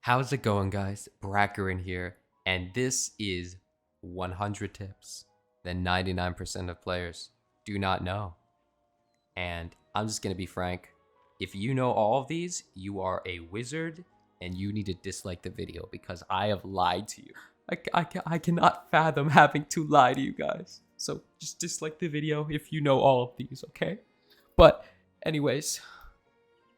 How's it going, guys? Bracker in here, and this is 100 tips that 99% of players do not know. And I'm just gonna be frank, if you know all of these, you are a wizard and you need to dislike the video because I have lied to you. I cannot fathom having to lie to you guys. So just dislike the video if you know all of these, okay? But anyways,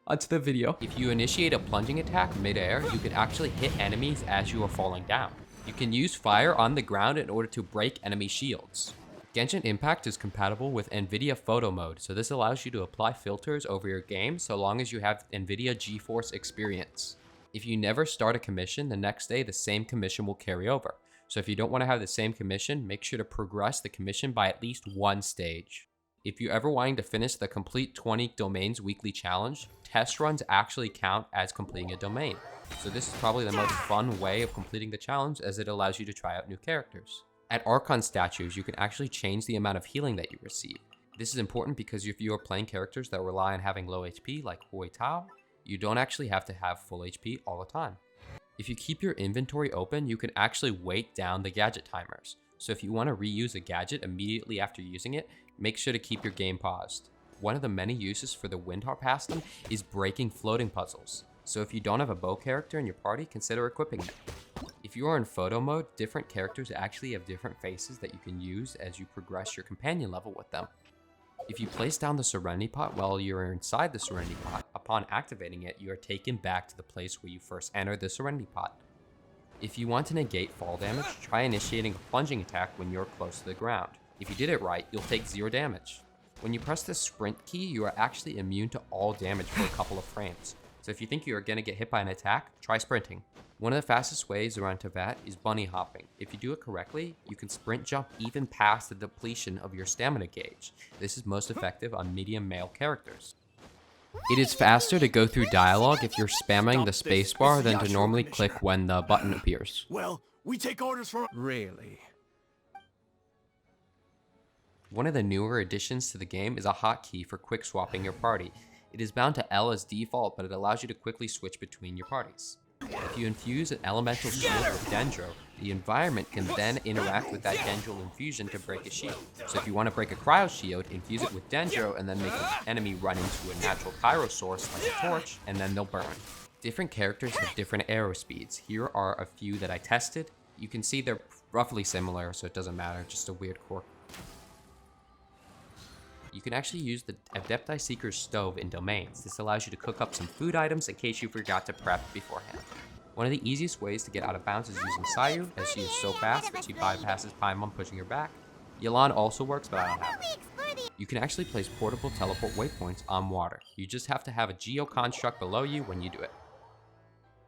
onto the video. If you initiate a plunging attack mid-air, you can actually hit enemies as you are falling down. You can use fire on the ground in order to break enemy shields. Genshin Impact is compatible with NVIDIA Photo Mode, so this allows you to apply filters over your game so long as you have NVIDIA GeForce experience. If you never start a commission, the next day the same commission will carry over. So if you don't want to have the same commission, make sure to progress the commission by at least one stage. If you're ever wanting to finish the complete 20 domains weekly challenge, test runs actually count as completing a domain. So this is probably the most fun way of completing the challenge as it allows you to try out new characters. At Archon statues, you can actually change the amount of healing that you receive. This is important because if you are playing characters that rely on having low HP like Hui Tao, you don't actually have to have full HP all the time. If you keep your inventory open, you can actually weight down the gadget timers. So if you want to reuse a gadget immediately after using it, make sure to keep your game paused. One of the many uses for the Wind Harpastum is breaking floating puzzles. So if you don't have a bow character in your party, consider equipping it. If you are in photo mode, different characters actually have different faces that you can use as you progress your companion level with them. If you place down the Serenity Pot while you're inside the Serenity Pot, upon activating it, you are taken back to the place where you first entered the Serenity Pot. If you want to negate fall damage, try initiating a plunging attack when you're close to the ground. If you did it right, you'll take 0 damage. When you press the sprint key, you are actually immune to all damage for a couple of frames. So if you think you are going to get hit by an attack, try sprinting. One of the fastest ways around Teyvat is bunny hopping. If you do it correctly, you can sprint jump even past the depletion of your stamina gauge. This is most effective on medium male characters. It is faster to go through dialogue if you're spamming the spacebar than to normally click when the button appears. Well, we take orders from... Really? One of the newer additions to the game is a hotkey for quick swapping your party. It is bound to L as default, but it allows you to quickly switch between your parties. If you infuse an elemental shield with Dendro, the environment can then interact with that Dendro infusion to break a shield. So if you want to break a cryo shield, infuse it with Dendro and then make an enemy run into a natural pyro source like a torch, and then they'll burn. Different characters have different arrow speeds. Here are a few that I tested. You can see they're roughly similar, so it doesn't matter, just a weird quirk. You can actually use the Adepti Seeker's stove in domains. This allows you to cook up some food items in case you forgot to prep beforehand. One of the easiest ways to get out of bounds is using Sayu, as she is so fast that she bypasses Paimon pushing her back. Yelan also works, but I don't have it. You can actually place portable teleport waypoints on water. You just have to have a geo construct below you when you do it.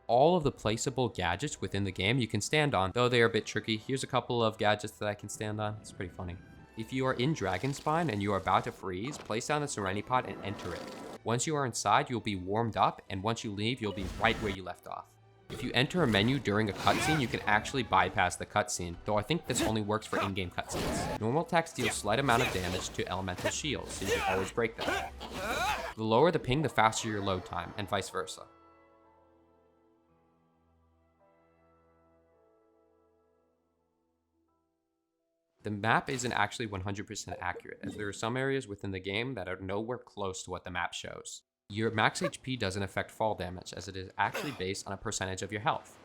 All of the placeable gadgets within the game you can stand on, though they are a bit tricky. Here's a couple of gadgets that I can stand on. It's pretty funny. If you are in Dragonspine and you are about to freeze, place down the Serenity Pot and enter it. Once you are inside, you'll be warmed up, and once you leave, you'll be right where you left off. If you enter a menu during a cutscene, you can actually bypass the cutscene, though I think this only works for in-game cutscenes. Normal attacks deal slight amount of damage to elemental shields, so you can always break them. The lower the ping, the faster your load time, and vice versa. The map isn't actually 100% accurate, as there are some areas within the game that are nowhere close to what the map shows. Your max HP doesn't affect fall damage, as it is actually based on a percentage of your health.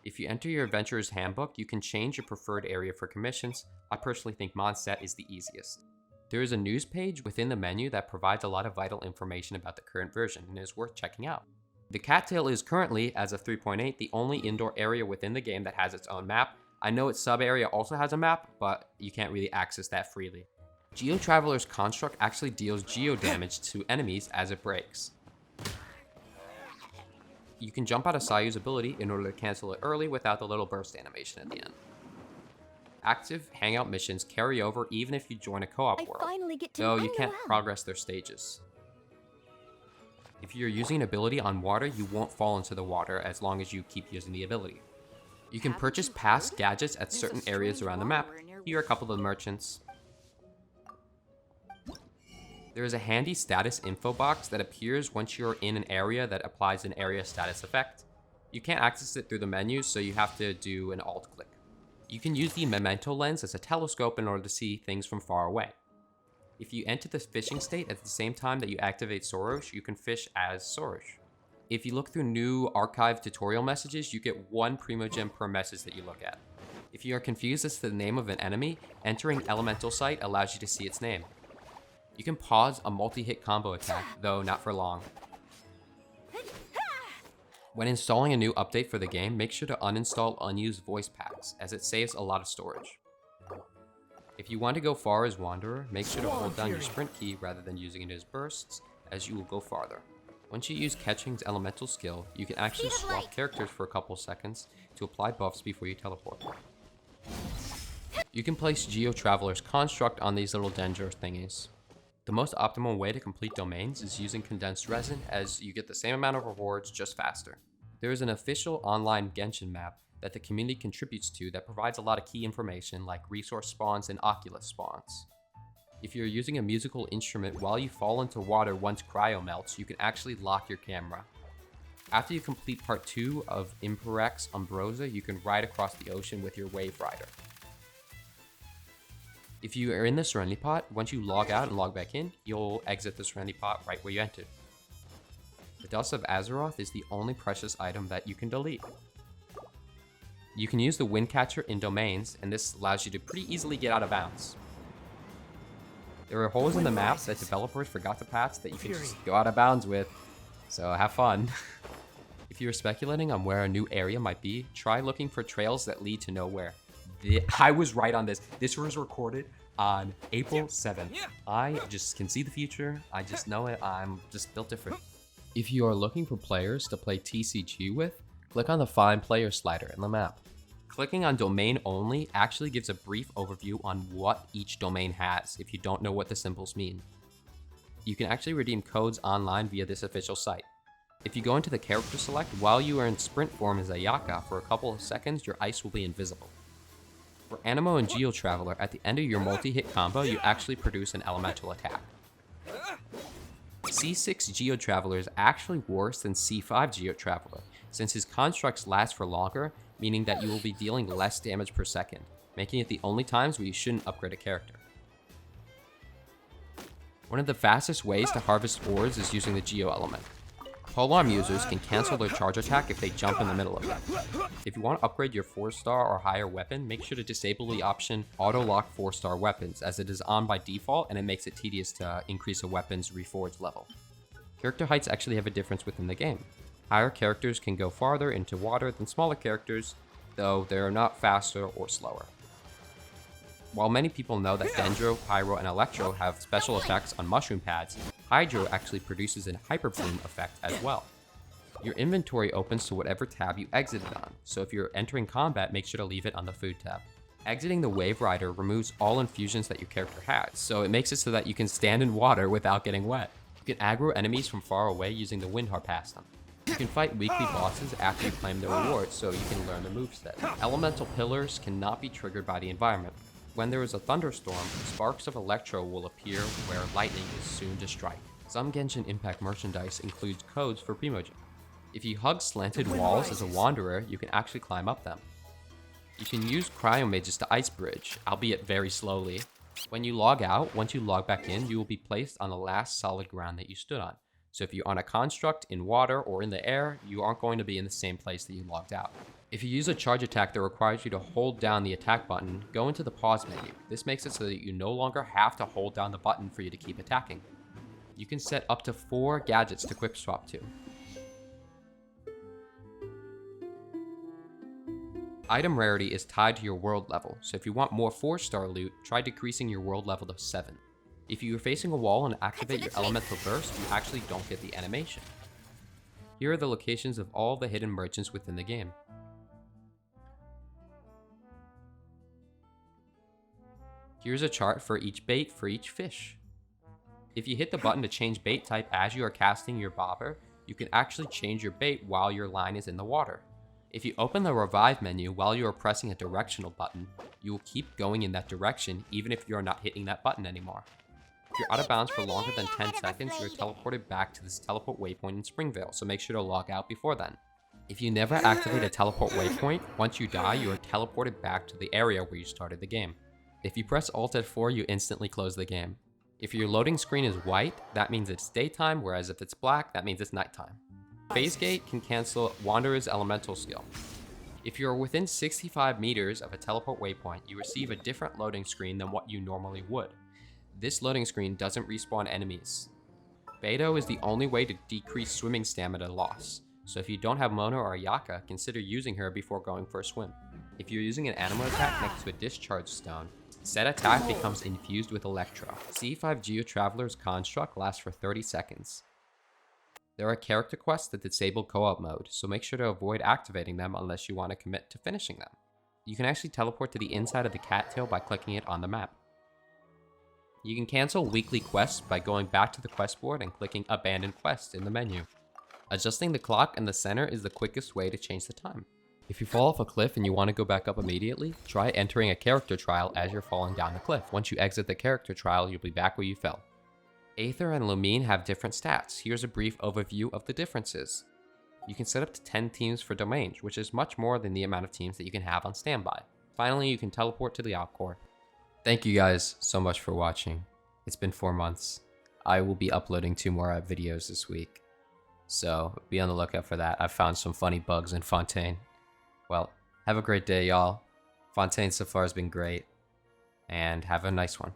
If you enter your Adventurer's Handbook, you can change your preferred area for commissions. I personally think Mondstadt is the easiest. There is a news page within the menu that provides a lot of vital information about the current version, and is worth checking out. The Cattail is currently, as of 3.8, the only indoor area within the game that has its own map. I know its sub-area also has a map, but you can't really access that freely. Geo Traveler's construct actually deals geo damage to enemies as it breaks. You can jump out of Sayu's ability in order to cancel it early without the little burst animation at the end. Active hangout missions carry over even if you join a co-op world, though you can't progress their stages. If you're using an ability on water, you won't fall into the water as long as you keep using the ability. You can purchase past gadgets at certain areas around the map. Here are a couple of the merchants. There is a handy status info box that appears once you're in an area that applies an area status effect. You can't access it through the menus, so you have to do an alt click. You can use the memento lens as a telescope in order to see things from far away. If you enter the fishing state at the same time that you activate Soros, you can fish as Soros. If you look through new archive tutorial messages, you get 1 Primogem per message that you look at. If you are confused as to the name of an enemy, entering Elemental Sight allows you to see its name. You can pause a multi-hit combo attack, though not for long. When installing a new update for the game, make sure to uninstall unused voice packs, as it saves a lot of storage. If you want to go far as Wanderer, make sure to hold down your sprint key rather than using it as bursts, as you will go farther. Once you use Ketching's elemental skill, you can actually swap characters for a couple seconds to apply buffs before you teleport. You can place Geo Traveler's construct on these little Dendro thingies. The most optimal way to complete domains is using condensed resin, as you get the same amount of rewards just faster. There is an official online Genshin map that the community contributes to that provides a lot of key information like resource spawns and Oculus spawns. If you're using a musical instrument while you fall into water once cryo melts, you can actually lock your camera. After you complete part 2 of Imperex Umbrosa, you can ride across the ocean with your Wave Rider. If you are in the Serenity Pot, once you log out and log back in, you'll exit the Serenity Pot right where you entered. The Dust of Azeroth is the only precious item that you can delete. You can use the Windcatcher in domains, and this allows you to pretty easily get out of bounds. There are holes in the map that developers forgot to patch that you can just go out of bounds with, so have fun. If you're speculating on where a new area might be, try looking for trails that lead to nowhere. I was right on this. This was recorded on April 7th. I just can see the future. I just know it. I'm just built different. If you are looking for players to play TCG with, click on the Find Player slider in the map. Clicking on Domain Only actually gives a brief overview on what each domain has if you don't know what the symbols mean. You can actually redeem codes online via this official site. If you go into the character select, while you are in sprint form as Ayaka for a couple of seconds, your ice will be invisible. For Anemo and Geo Traveler, at the end of your multi-hit combo, you actually produce an elemental attack. C6 Geo Traveler is actually worse than C5 Geo Traveler, since his constructs last for longer, meaning that you will be dealing less damage per second, making it the only times where you shouldn't upgrade a character. One of the fastest ways to harvest ores is using the Geo element. Polearm users can cancel their charge attack if they jump in the middle of it. If you want to upgrade your 4-star or higher weapon, make sure to disable the option Auto Lock 4-star weapons, as it is on by default and it makes it tedious to increase a weapon's reforged level. Character heights actually have a difference within the game. Higher characters can go farther into water than smaller characters, though they are not faster or slower. While many people know that Dendro, Pyro, and Electro have special effects on mushroom pads, Hydro actually produces a Hyper Bloom effect as well. Your inventory opens to whatever tab you exited on, so if you're entering combat, make sure to leave it on the food tab. Exiting the Wave Rider removes all infusions that your character has, so it makes it so that you can stand in water without getting wet. You can aggro enemies from far away using the Wind Harp past them. You can fight weekly bosses after you claim the reward, so you can learn the moveset. Elemental pillars cannot be triggered by the environment. When there is a thunderstorm, sparks of Electro will appear where lightning is soon to strike. Some Genshin Impact merchandise includes codes for Primogem. If you hug slanted walls as a Wanderer, you can actually climb up them. You can use Cryo Mages to Ice Bridge, albeit very slowly. When you log out, once you log back in, you will be placed on the last solid ground that you stood on. So if you're on a construct, in water, or in the air, you aren't going to be in the same place that you logged out. If you use a charge attack that requires you to hold down the attack button, go into the pause menu. This makes it so that you no longer have to hold down the button for you to keep attacking. You can set up to 4 gadgets to quick swap to. Item rarity is tied to your world level, so if you want more 4-star loot, try decreasing your world level to 7. If you are facing a wall and activate your elemental burst, you actually don't get the animation. Here are the locations of all the hidden merchants within the game. Here's a chart for each bait for each fish. If you hit the button to change bait type as you are casting your bobber, you can actually change your bait while your line is in the water. If you open the revive menu while you are pressing a directional button, you will keep going in that direction even if you are not hitting that button anymore. If you're out of bounds for longer than 10 seconds, you're teleported back to this teleport waypoint in Springvale, so make sure to log out before then. If you never activate a teleport waypoint, once you die, you are teleported back to the area where you started the game. If you press Alt F4, you instantly close the game. If your loading screen is white, that means it's daytime, whereas if it's black, that means it's nighttime. Phase Gate can cancel Wanderer's elemental skill. If you are within 65 meters of a teleport waypoint, you receive a different loading screen than what you normally would. This loading screen doesn't respawn enemies. Beidou is the only way to decrease swimming stamina loss, so if you don't have Mona or Ayaka, consider using her before going for a swim. If you're using an animal attack next to a discharge stone, said attack becomes infused with Electro. C5 Geo Traveler's construct lasts for 30 seconds. There are character quests that disable co-op mode, so make sure to avoid activating them unless you want to commit to finishing them. You can actually teleport to the inside of the cattail by clicking it on the map. You can cancel weekly quests by going back to the quest board and clicking Abandon Quest in the menu. Adjusting the clock in the center is the quickest way to change the time. If you fall off a cliff and you want to go back up immediately, try entering a character trial as you're falling down the cliff. Once you exit the character trial, you'll be back where you fell. Aether and Lumine have different stats. Here's a brief overview of the differences. You can set up to 10 teams for domains, which is much more than the amount of teams that you can have on standby. Finally, you can teleport to the outcore. Thank you guys so much for watching. It's been 4 months. I will be uploading 2 more videos this week, so be on the lookout for that. I've found some funny bugs in Fontaine. Well, have a great day, y'all. Fontaine so far has been great, and have a nice one.